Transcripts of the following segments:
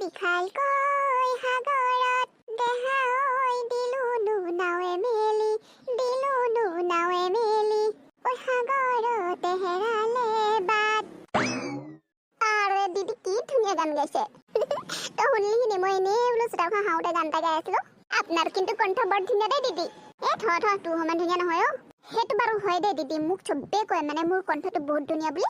বিশালকৈ সাগৰত দেহাই দিলো নাৱে মেলি ঐ সাগৰতে হেৰালে বাট। আৰে দিদি কি ধুনীয়া গান গাইছে। তো শুনিলি মই এনেই বোলো চোতালখন হাওঁতে গান এটা গাই আছিলো। আপোনাৰ কিন্তু কণ্ঠ বৰ ধুনীয়া দেই দিদি। তোৰ সমান ধুনীয়া নহয় অ। সেইটো বাৰু হয় দেই দিদি, মোক চবেই কয় মানে মোৰ কণ্ঠটো বহুত ধুনীয়া বুলি।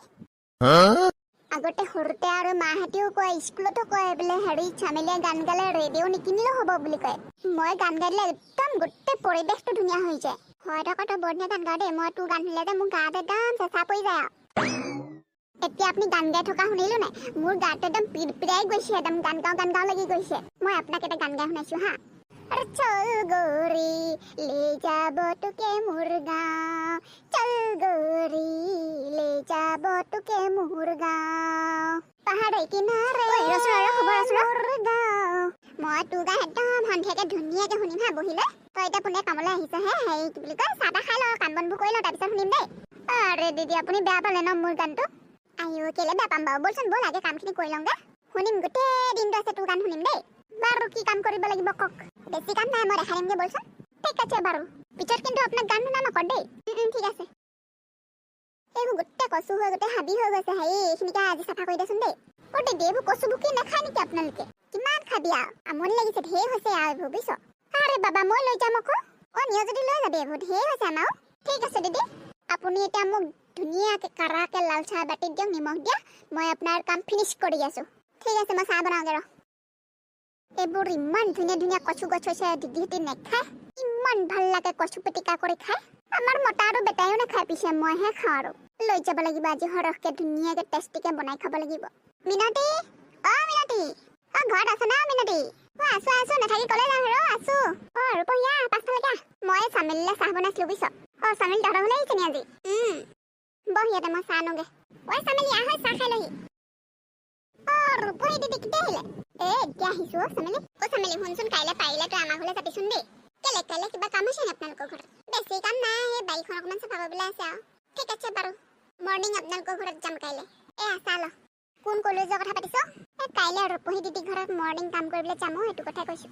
আগতে সৰুতে আৰু মাহঁতেও কয়, স্কুলতো কয় বোলে হেৰি চামেলিয়ে গান গালে ৰেডিঅ' নিকিনিলেও হ'ব বুলি কয়। মই গান গালে একদম গোটেই পৰিৱেশটো ধুনীয়া হৈ যায়। হয় তই বৰ ধুনীয়া গান গাৱ দেই। মই তোৰ গান শুনিলে যে মোৰ গাত একদম চেঁচা পৰি যায় আৰু। এতিয়া আপুনি গান গাই থকা শুনিলো নাই, মোৰ গাটো একদম পিৰপিৰাই গৈছে, একদম গান গাওঁ লাগি গৈছে। মই আপোনাক এটা গান গাই শুনাইছো হা। চল গৌৰী লে যাব তোকে মোৰ গাঁও, চল গৌৰী লে যাব তোকে মোৰ গাঁও, পাহাৰৰ কিনাৰে মোৰ গাঁও। মই তোৰ গান একদম সন্ধিয়াকে ধুনীয়াকে শুনিম হা বহিলে। তই এতিয়া পোনে কামলৈ আহিছে হে, হেৰি কি বুলি কয় চাহ তাহ খাই ল, কাম বনবোৰ কৰি ল, তাৰপিছত শুনিম দেই। আৰে দিদি আপুনি বেয়া পালে ন মোৰ গানটো? আইও কেলে বেয়া পাম বাৰু, বলচোন বল আগে কামখিনি কৰি লওঁগে। শুনিম গোটেই দিনটো আছে তোৰ গান শুনিম দেই। বাৰু কি কাম কৰিব লাগিব কওক? বেছি কাম নাই, মই দেখাই দিমগে বলচোন। ঠিক আছে বাৰু, পিছত কিন্তু আপোনাক গান শুনা নকৰ দেই। ঠিক আছে। এইবোৰ গোটেই কচু হৈ গোটেই হাবি হৈ গৈছে, হেৰি এইখিনিকে আজি চাফা কৰি দেচোন দেই। অ দিদি এইবোৰ কচুবোৰ কি নাখায় নেকি আপোনালোকে? কিমান খাবি আৰু, আমনি লাগিছে, ঢেৰ হৈছে আৰু এইবোৰ বুজিছ। আৰে বাবা মই লৈ যাম আকৌ। নিয় যদি লৈ যাবি, এইবোৰ ঢেৰ হৈছে আমাৰো। ঠিক আছে দিদি, আপুনি এতিয়া মোক ধুনীয়াকে কাৰাকে লাল চাহ বাটিত দিয়ক, নিমখ দিয়া। মই আপোনাৰ কাম ফিনিছ কৰি আছো। ঠিক আছে মই চাহ বনাওঁগে ৰ। এইবোৰ ইমান ধুনীয়া ধুনীয়া কচু গছ হৈছে, দিদিহঁতে নেখায়। ইমান ভাল লাগে কচু পিটিকা কৰি খাই। আমাৰ মতা আৰু বেটাইও নাখায়, পিছে মইহে খাওঁ আৰু। লৈ যাব লাগিব আজি সৰহকে ধুনীয়াকে টেষ্টিকে বনাই খাব লাগিব। মিনতি মিনতি ঘৰত আছে না মিনতি? আছো নাথাকি কলে যাম ৰ, আছো। ৰূপহীয়া পাছফালে মই চামেলিলে চাহ বনাইছিলো বুজিছ। চামেলি তহঁতৰ ঘৰলৈ আহিছে নি আজি? বহ ইয়াতে মই চাহ আনোগে। চামেলি আহ চাহ খাই লহি। ৰূপহী দিদি কেতিয়া আহিলে? এতিয়া আহিছো চামেলি। চামেলি শুনচোন, কাইলৈ পাৰিলে তই আমাৰ ঘৰলৈ যাবিচোন দেই। কাইলৈ কিবা কাম আছে নি আপোনালোকৰ ঘৰত? বেছি কাম নাই, সেই বাৰীখন অকণমান চাফা কৰিবলৈ আছে আৰু। ঠিক আছে বাৰু, মৰ্ণিং আপোনালোকৰ ঘৰত যাম কাইলৈ। চাহ ল। কোন কলেজৰ কথা পাতিছ? কাইলৈ ৰূপহী দিদি ঘৰত মৰ্ণিং কাম কৰিবলৈ যাম, সেইটো কথাই কৈছো।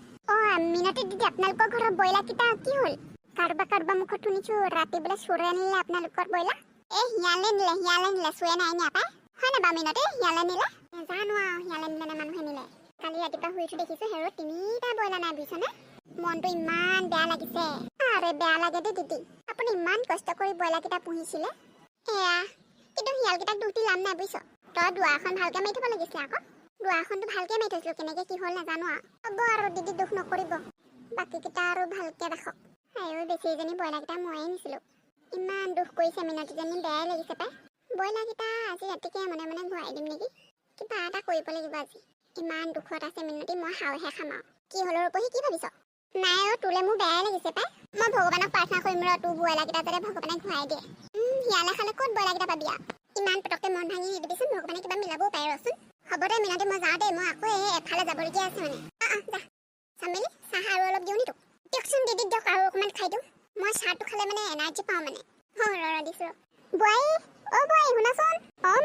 মিনতি দিদি আপোনালোকৰ ঘৰৰ ব্ৰইলাৰ কেইটা কি হ'ল? কাৰোবাৰ মুখত শুনিছো ৰাতি বোলে চোৰে আনিলে আপোনালোকৰ ব্ৰইলাৰ। শিয়ালে নিলে চোৰে নাই নিয়া পাই। হয় নাই বাৰু মিনতি, শিয়ালে নিলে? জানো আৰু শিয়ালে নিলে নে মানুহে নিলে। কালি ৰাতিপুৱা শুই উঠি দেখিছো হেৰ 3টা ব্ৰইলাৰ নাই বুজিছনে? মনটো ইমান বেয়া লাগিছে। আৰে বেয়া লাগে দেই দিদি, আপুনি ইমান কষ্ট কৰি ব্ৰইলাৰ কেইটা পুহিছিলে। কিন্তু শিয়ালকেইটাক দুখ দি লাভ নাই বুজিছ। তই দুৱাৰখন ভালকে মাৰি থব লাগিছিলে আকৌ। দুৱাৰখনটো ভালকে মাৰি থৈছিলো, কেনেকে কি হ'ল নাজানো আৰু। হ'ব আৰু দিদি দুখ নকৰিব, বাকীকেইটা আৰু ভালকে ৰাখক। বেছি এজনী ব্ৰইলাৰ কেইটা ময়ে নিছিলো। ইমান দুখ কৰিছে মিনতিজনী, বেয়াই লাগিছে পাই। ব্ৰইলাৰ কেইটা আজি ৰাতিকে মনে মনে ঘূৰাই দিম নেকি? কিবা এটা কৰিব লাগিব আজি। ইমান দুখত আছে মিনতি, মই হাওহে খাম আৰু। কি হ'ল ৰূপহী, কি ভাবিছ? নাই তোলে মোৰ বেয়াই লাগিছে পাই। মই ভগৱানক প্ৰাৰ্থনা কৰিম ৰ, তোৰ ব্ৰইলাৰ কেইটা যাতে ভগৱানে ঘূৰাই দিয়ে। শিয়ালে খালে ক'ত ব্ৰইলাৰ কেইটা পাবি আৰু। ইমান পটককে মন ভাঙি নিদিবিচোন, ভগৱানে কিবা মিলাবও পাৰে ৰচোন। হ'ব দে মিনতি, মই যাওঁ দেই, মই আকৌ এফালে যাবলগীয়া আছে মানে। যা চামেলি, চাহ আৰু অলপ দিওঁ নি তোক? দিয়কচোন দিদি দিয়ক, আৰু অকণমান খাই দিওঁ। মই চাহটো খালে মানে এনাৰ্জি পাওঁ মানে। ৰ দিছো বোৱাৰী, বোৱাৰী শুনাচোন।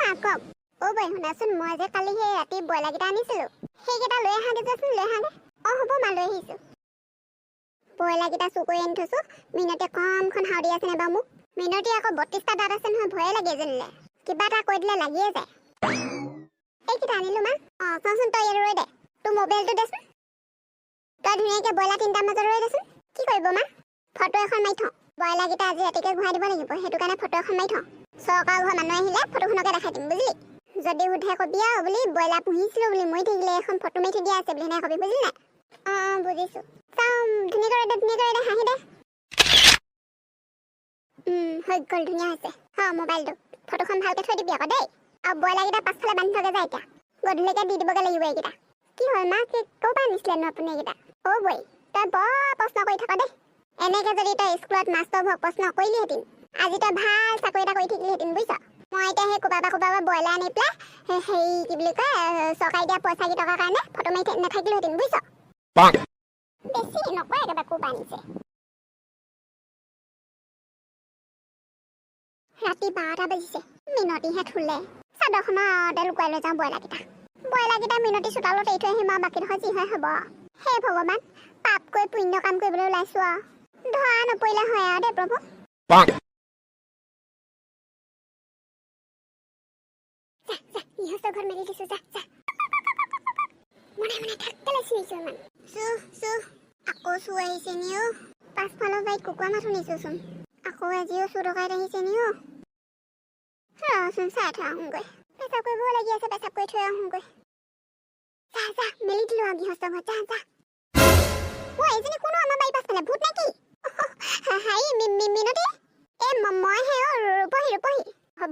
মা কওক। বোৱাৰী শুনাচোন, মই যে কালি সেই ৰাতি ব্ৰইলাৰ কেইটা আনিছিলো, সেইকেইটা লৈ আহাগে যাচোন, লৈ আহাগে। হ'ব মা, লৈ আহিছো। ব্ৰইলাৰ কেইটা চুৰ কৰি আনি থৈছো। মিনতিয়ে কমখন হাওৰি আছে নে বাৰু মোক? মিনতি আকৌ 32টা দাঁত আছে নহয়, ভয়ে লাগে এজনীলে। কিবা এটা কৈ দিলে লাগিয়ে যায়। এইকেইটা আনিলো মা। চাওচোন তই ইয়াত ৰৈ দে, তোৰ মোবাইলটো দেচোন। তই ধুনীয়াকে ব্ৰইলাৰ 3টাৰ মাজত ৰৈ দেচোন। কি কৰিব মা? ফটো এখন মাৰি থওঁ। ব্ৰইলাৰ কেইটা আজি ৰাতিকে ঘূৰাই দিব লাগিব, সেইটো কাৰণে ফটো এখন মাৰি থওঁ। চৰকাৰৰ ঘৰ মানুহ আহিলে ফটোখনকে দেখাই দিম বুজিলি। যদি সোধে কবি আৰু বুলি ব্ৰইলাৰ পুহিছিলো বুলি, মৰি থাকিলে এখন ফটো মাৰি থৈ দিয়া আছে বুলি সেনেকে কবি, বুজিলি নাই? বুজিছো। চাওঁ ধুনীয়াকৈ ৰৈ দে, হাঁহি দে। হৈ গ'ল, ধুনীয়া হৈছে। মোবাইলটো ফটোখন ভালকে থৈ দিবি আকৌ দেই। আৰু ব্ৰইলাৰ কেইটা পাছফালে বান্ধি থকে যায়, এতিয়া গধূলিকে দি দিবগে লাগিব এইকেইটা। কি হ'ল মা, ক'ৰ পৰা আনিছিলেনো আপুনি এইকেইটা? বোৱাৰী তই বৰ প্ৰশ্ন কৰি থাক দেই। এনেকে যদি তই স্কুলত মাষ্টৰবোৰক প্ৰশ্ন কৰিলিহেঁতেন, আজি তই ভাল চাকৰি এটা কৰি থাকিলিহেঁতেন বুজিছ। মই এতিয়া সেই ক'ৰবাৰ ব্ৰইলাৰ আনি পেলাই হেৰি কি বুলি কয়, চৰকাৰে দিয়া পইচা কেইটকাৰ কাৰণে ফটো মাৰি নাথাকিলোহেঁতেন বুজিছ। বেছি নকয় একেবাৰে ক'ৰ পৰা আনিছে। ৰাতি 12টা বাজিছে, মিনতিহে শুলে। চাদৰখনতে লুকুৱাই লৈ যাওঁ ব্ৰইলাৰ কেইটা। ব্ৰইলাৰকেইটা মিনতি চোতালত এৰি থৈ আহিম আৰু বাকীডোখৰ যি হয় হ'ব। হে ভগৱান, পাপ কৰি পুণ্য কাম কৰিবলৈ ওলাইছো আৰু ধৰা নপৰিলে হয় আৰু দে প্ৰভু। ইহঁতৰ ঘৰত মেলি দিছো, যা যা মনে মনে থাক পেলাই চিঞৰিছো ইমান। চু আকৌ চু আহিছে নি অ'? পাছফালৰ বাৰীত কুকুৰা মাত শুনিছোচোন। আকৌ আজিও চু ডকাইত আহিছে নি অ'? ৰচোন চাই থৈ আহোঁগৈ। পেচাব কৰিবও লাগি আছে, পেচাব কৰি থৈ আহোঁগৈ। যা মেলি দিলো আৰু গৃহস্থৰ ঘৰত, যা। এইজনী কোনো আমাৰ বাৰী পাছফালে ভূত নে কি? হাই মিনতি, মই হে ৰূপহী।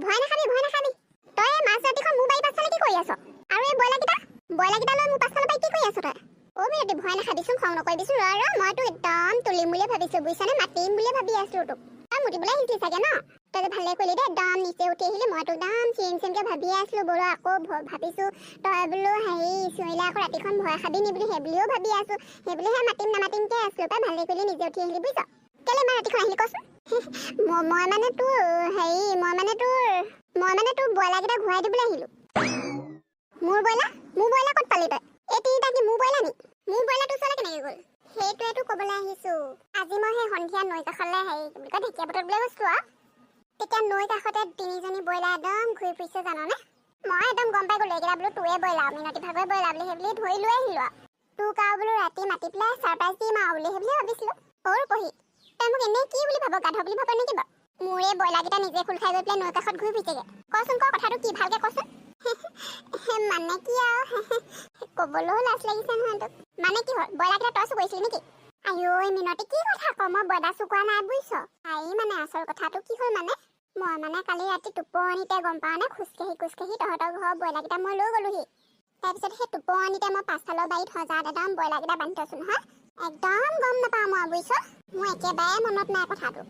ভয় নাখাবি। তই মাছ ৰাতিখন মোৰ বাৰী পাছফালে কি কৰি আছ? আৰু এই ব্ৰইলাৰকেইটা লৈ মোৰ পাছফালৰ বাৰীত কি কৰি আছ তই? মিনতি ভয় নাখাবিচোন, খং নকৰিবিচোন। মই তোক একদম তুলিম বুলিয়ে ভাবিছো বুজিছানে, মাতিম বুলিয়ে ভাবি আছো তোক। তই মুতিবলৈ আহিছিলি চাগে ন? তই যে ভালে কৰিলি দে, একদম নিচে উঠি আহিলি। মই তোক একদম চিমকে ভাবিয়ে আছিলো বোলো, আকৌ ভাবিছো তই বোলো হেৰি চিঞৰিলে আকৌ ৰাতিখন ভয় খাবি নি বুলি সেই বুলিও ভাবি আছো। সেই বুলিহে নামাতিমকে আছিলো। তই ভালে কৰিলি নিজে উঠি আহিলি বুজিছ। কেলে ইমান ৰাতিখন আহিলি কচোন? মই মানে তোৰ ব্ৰইলাৰকেইটা ঘূৰাই দিবলৈ আহিলো। মোৰ ব্ৰইলাৰ ক'ত পালি তই? এই তিনিটা কি মোৰ ব্ৰইলাৰ নি? মোৰ ব্ৰইলাৰটো ওচৰলৈ কেনেকৈ গ'ল? সেইটোৱেতো ক'বলৈ আহিছো। আজি মই সেই সন্ধিয়া নৈ কাষলৈ ঢেকীয়া বুটলিবলৈ গৈছো আৰু তেতিয়া নৈ কাষতে তিনিজনী ব্ৰইলাৰ একদম ঘূৰি ফুৰিছে জাননে? মই একদম গম পাই গ'লো এইকেইটা বোলো তোৰে ব্ৰইলাৰ, মিনতি ভাগৰ ব্ৰইলাৰ বুলি সেই বুলি ধৰি লৈ আহিলো আৰু তোক আৰু বোলো ৰাতি মাতি পেলাই ছাৰপ্ৰাইজ দিম আৰু বুলি সেই বুলি ভাবিছিলো। ৰূপহী, তই মোক এনেই কি বুলি ভাব, গাধ বুলি ভাব নেকি বাৰু? মোৰ এই ব্ৰইলাৰকেইটা নিজে খোল খাই গৈ পেলাই নৈ কাষত ঘূৰি ফুৰিছেগে। কচোন কথাটো কি, ভালকে কচোন। মানে কি আৰু ক'বলৈও লাজ লাগিছে নহয় তোক। মানে কি হ'ল, ব্ৰইলাৰকেইটা তই চুৰ কৰিছিলি নেকি? আইঐ মিনতি, কি কথা ক? মই ব্ৰইলাৰ চুৰ কৰা নাই বুজিছ। মানে আচল কথাটো কি হ'ল মানে, মই মানে কালি ৰাতি টোপনিতে গম পাওঁ নে, খোজকাঢ়ি তহঁতৰ ঘৰৰ ব্ৰইলাৰকেইটা মই লৈ গ'লোহি। তাৰপিছত সেই টোপনিতে মই পাছফালৰ বাৰীত সজাত একদম ব্ৰইলাৰকেইটা বান্ধি থৈছো নহয়। একদম গম নাপাওঁ মই বুজিছ। মোৰ একেবাৰে মনত নাই কথাটো।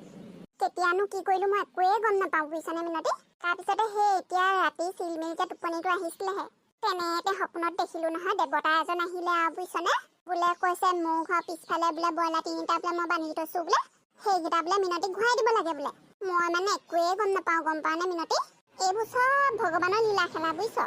কেতিয়ানো কি কৰিলো মই একোৱে গম নাপাওঁ বুজিছনে মিনতি। তাৰপিছতে সেই এতিয়া ৰাতি চিলমিলকে টোপনিটো আহিছিলেহে, তেনেতে সপোনত দেখিলো নহয় দেৱতা এজন আহিলে আৰু বুজিছনে। বোলে কৈছে মোৰ ঘৰৰ পিছফালে বোলে ব্ৰইলাৰ তিনিটা বোলে মই বান্ধি থৈছো বোলে, সেইকেইটা বোলে মিনতিক ঘূৰাই দিব লাগে বোলে। মই মানে একোৱে গম নাপাওঁ, গম পাওঁ নে মিনতি? এইবোৰ চব ভগৱানৰ লীলা খেলা বুজিছ।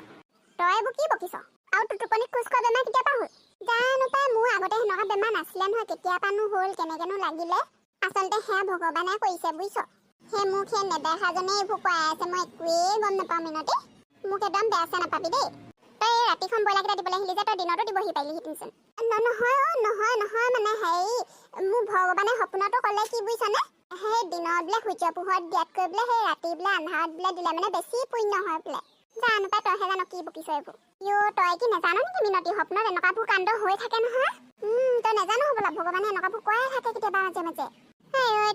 তই এইবোৰ কি বকিছ? আৰু তোৰ টোপনিত খোজ খোৱা বেমাৰ কেতিয়াৰ পৰা হ'ল? জানো পাই, মোৰ আগতে সেনেকুৱা বেমাৰ নাছিলে নহয়, কেতিয়াৰ পৰানো হ'ল, কেনেকেনো লাগিলে। আচলতে সেয়া ভগৱানে কৰিছে বুজিছ। মোক সেই নেদেখাজনে এইবোৰ কৰাই আছে, মই একোৱেই গম নাপাওঁ মিনতি। মোক একদম বেয়া চেয়া নাপাবি দেই। তই ৰাতিখন ব্ৰইলাৰকেইটা দিবলৈ আহিলি যে, তই দিনতো দিবহি পাৰিলিহেঁতেনচোন। নহয় মানে হেৰি, মোৰ ভগৱানে সপোনতো ক'লে কি বুজিছনে, সেই দিনত বোলে সূৰ্য পোহৰত দিয়াতকৈ বোলে সেই ৰাতি বোলে আন্ধাৰত বোলে দিলে মানে বেছি পুণ্য হয় বোলে। জানো পাই, তইহে জানো কি বকিছ এইবোৰ। তই কি নাজানো নেকি মিনতি, সপোনত এনেকুৱাবোৰ কাণ্ড হৈ থাকে নহয়। তই নাজানো হ'বলা, ভগৱানে এনেকুৱাবোৰ কৰাই থাকে কেতিয়াবা মাজে।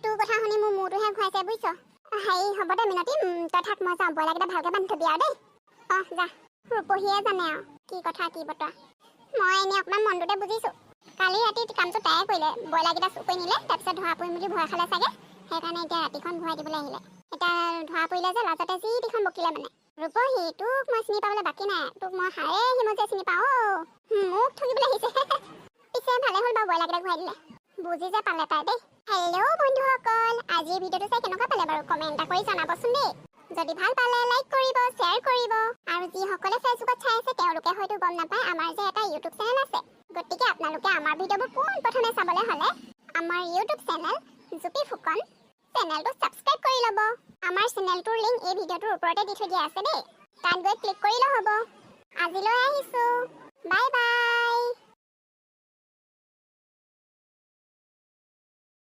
তোৰ কথা শুনি মোৰ মূৰটোহে ঘূৰাইছে বুজিছ। হেৰি হ'ব দে মিনতি, তই থাক, মই যাওঁ। ব্ৰইলাৰকেইটা ভালকে বান্ধি থবি আৰু দেই। যা, ৰূপহীয়ে জানে আৰু কি কথা কি বতৰা। মই এনেই অকণমান মনটোতে বুজিছো। কালি ৰাতি কামটো তায়ে কৰিলে, ব্ৰইলাৰকেইটা চুৰ কৰি নিলে, তাৰপিছত ধৰা পৰিম বুলি ভয় খালে চাগে, সেইকাৰণে এতিয়া ৰাতিখন ঘূৰাই দিবলৈ আহিলে। এতিয়া ধৰা পৰিলে যে লাজতে যি টিখন বকিলে মানে। ৰূপহী, তোক মই চিনি পাবলৈ বাকী নাই, তোক মই হাড়ে হিমজে চিনি পাওঁ। মোক ঠগিবলৈ আহিছে। পিছে ভালে হ'ল বাৰু ব্ৰইলাৰকেইটা ঘূৰাই দিলে, বুজি যে পালে তাই দেই। হেল্ল' বন্ধুসকল, আজিৰ ভিডিঅ'টো চাই কেনেকুৱা পালে বাৰু কমেণ্ট এটা কৰি জনাবচোন দেই। যদি ভাল পালে লাইক কৰিব, শ্বেয়াৰ কৰিব। আৰু যিসকলে ফেচবুকত চাই আছে তেওঁলোকে হয়তো গম নাপায় আমাৰ যে এটা ইউটিউব চেনেল আছে। গতিকে আপোনালোকে আমাৰ ভিডিঅ'বোৰ পোনপ্ৰথমে চাবলৈ হ'লে আমাৰ ইউটিউব চেনেল জুপি ফুকন চেনেলটো ছাবস্ক্ৰাইব কৰি ল'ব। আমাৰ চেনেলটোৰ লিংক এই ভিডিঅ'টোৰ ওপৰতে দি থৈ দিয়া আছে দেই, তাত গৈ ক্লিক কৰিলে হ'ব। আজিলৈ আহিছোঁ, বাই বাই।